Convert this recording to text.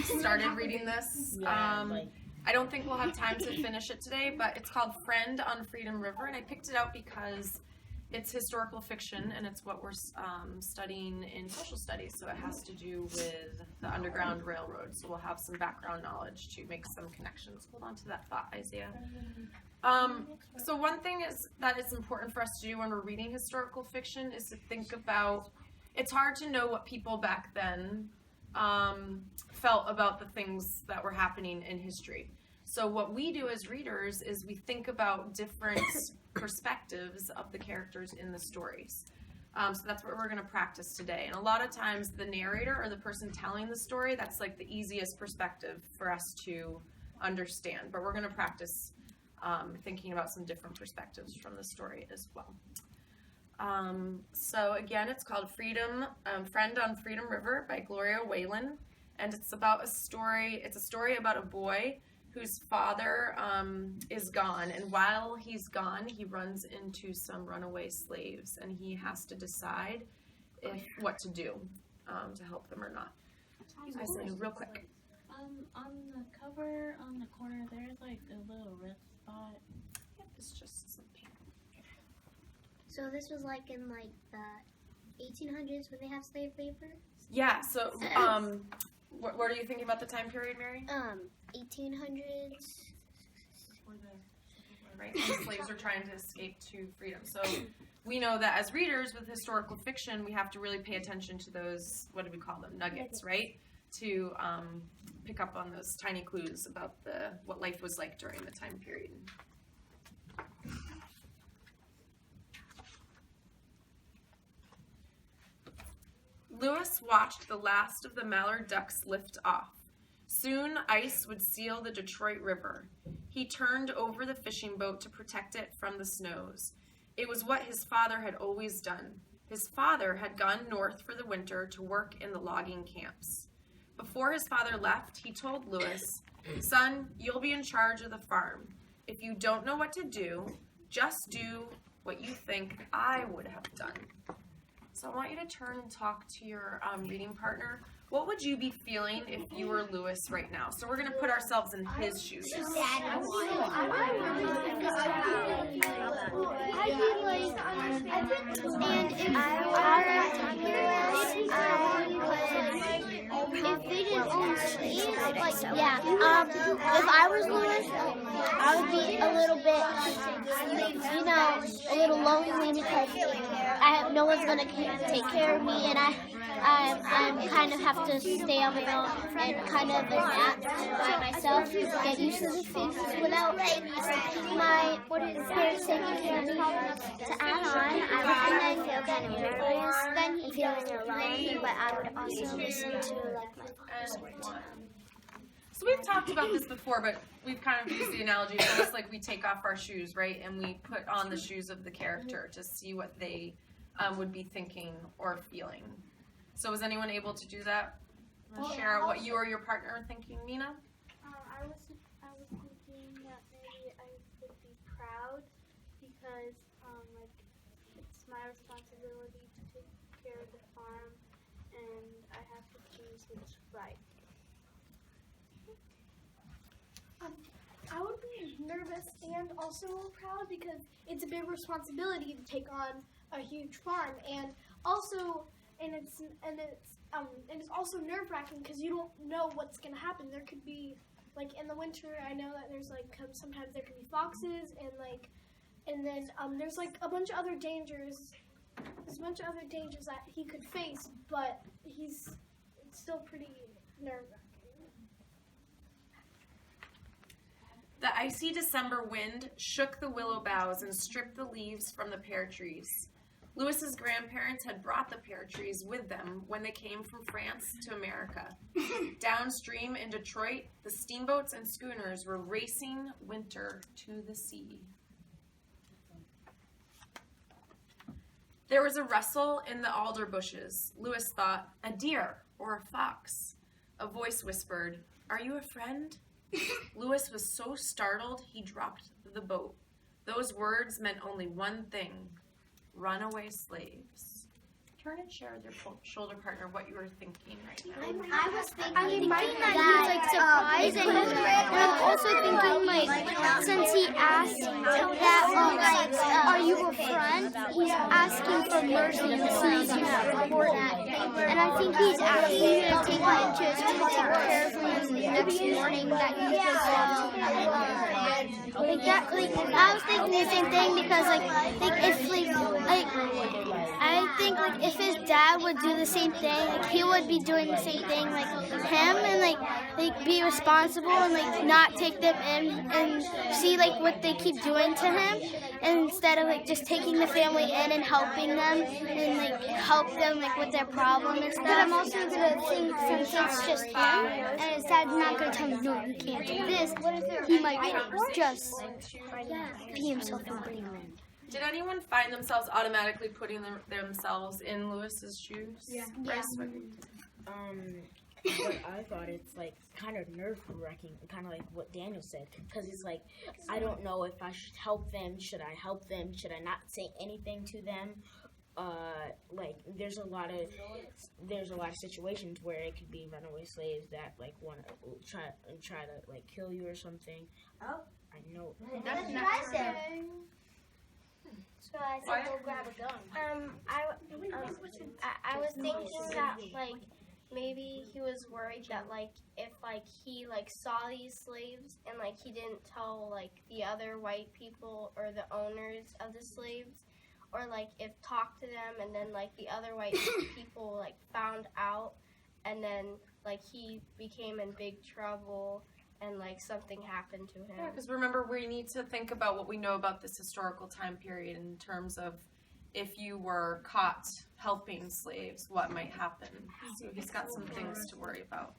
started reading this. I don't think we'll have time to finish it today, but it's called Friend on Freedom River, and I picked it out because it's historical fiction, and it's what we're studying in social studies, so it has to do with the Underground Railroad, so we'll have some background knowledge to make some connections. Hold on to that thought, Isaiah. So one thing that is important for us to do when we're reading historical fiction is to think about, it's hard to know what people back then felt about the things that were happening in history. So what we do as readers is we think about different perspectives of the characters in the stories. So that's what we're going to practice today. And a lot of times the narrator or the person telling the story, that's like the easiest perspective for us to understand. But we're going to practice thinking about some different perspectives from the story as well. So again, it's called Friend on Freedom River by Gloria Whalen. And it's about a story about a boy whose father is gone, and while he's gone, he runs into some runaway slaves, and he has to decide what to do to help them or not. Isaiah, real quick. On the cover, on the corner, there's like a little red spot. Yep, it's just some paint. So this was like in like the 1800s when they have slave labor? Yeah, so what are you thinking about the time period, Mary? 1800s. Right, and slaves are trying to escape to freedom. So we know that as readers with historical fiction, we have to really pay attention to those, what do we call them, nuggets, right? To pick up on those tiny clues about what life was like during the time period. Lewis watched the last of the mallard ducks lift off. Soon ice would seal the Detroit River. He turned over the fishing boat to protect it from the snows. It was what his father had always done. His father had gone north for the winter to work in the logging camps. Before his father left, he told Lewis, "Son, you'll be in charge of the farm. If you don't know what to do, just do what you think I would have done." So I want you to turn and talk to your reading partner. What would you be feeling if you were Lewis right now? So we're going to put ourselves in his shoes. I'd be like, and if they didn't own slaves, like, yeah, if I was Lewis, I would be a little bit, a little lonely because no one's going to take care of me, and I kind of have to stay on my own and kind of adapt by myself, get used to the things without my parents taking care of me. To add on, I would feel kind of nervous and feeling alone, but I would also listen to like my father's words. So we've talked about this before, but we've kind of used the analogy. It's almost like we take off our shoes, right, and we put on the shoes of the character to see what they would be thinking or feeling. So was anyone able to do that? Share what you or your partner are thinking, Mina? I was thinking that maybe I would be proud because it's my responsibility to take care of the farm, and I have to choose what's right. I would be nervous and also proud because it's a big responsibility to take on a huge farm, and it's also nerve-wracking because you don't know what's gonna happen. There could be, like, in the winter, I know that there's sometimes there could be foxes and then there's a bunch of other dangers. There's a bunch of other dangers that he could face, but it's still pretty nerve-wracking. The icy December wind shook the willow boughs and stripped the leaves from the pear trees. Lewis's grandparents had brought the pear trees with them when they came from France to America. Downstream in Detroit, the steamboats and schooners were racing winter to the sea. There was a rustle in the alder bushes. Lewis thought, a deer or a fox. A voice whispered, "Are you a friend?" Lewis was so startled he dropped the boat. Those words meant only one thing: runaway slaves. turn and share with your shoulder partner what you were thinking right now. I was thinking that he's like surprised, and I'm also thinking like since he asked that are you a friend? He's asking for mercy and sees you for that, and I think he's asking you to take him into his room to take care of him the next morning that he like that. Like I was thinking the same thing because like if I think like if his dad would do the same thing, like he would be doing the same thing like him, and like be responsible and like not take them in and see like what they keep doing to him, and instead of like just taking the family in and helping them and like help them like with their problem and stuff. But I'm also gonna think since it's just him and his dad's not gonna tell him no you can't do this, he might just pee himself out. Did anyone find themselves automatically putting themselves in Lewis's shoes? Yeah. Bryce? But I thought it's like kind of nerve-wracking, kind of like what Daniel said, because it's like I don't know if I should help them. Should I help them? Should I not say anything to them? Like there's a lot of situations where it could be runaway slaves that like want to try to like kill you or something. Oh, I know. that's what I said. So I said go grab a gun. I was thinking that like maybe he was worried that like if like he like saw these slaves and like he didn't tell like the other white people or the owners of the slaves, or like if talk to them and then like the other white people like found out and then like he became in big trouble and like something happened to him. Yeah, because remember, we need to think about what we know about this historical time period in terms of if you were caught helping slaves, what might happen. So he's got some things to worry about.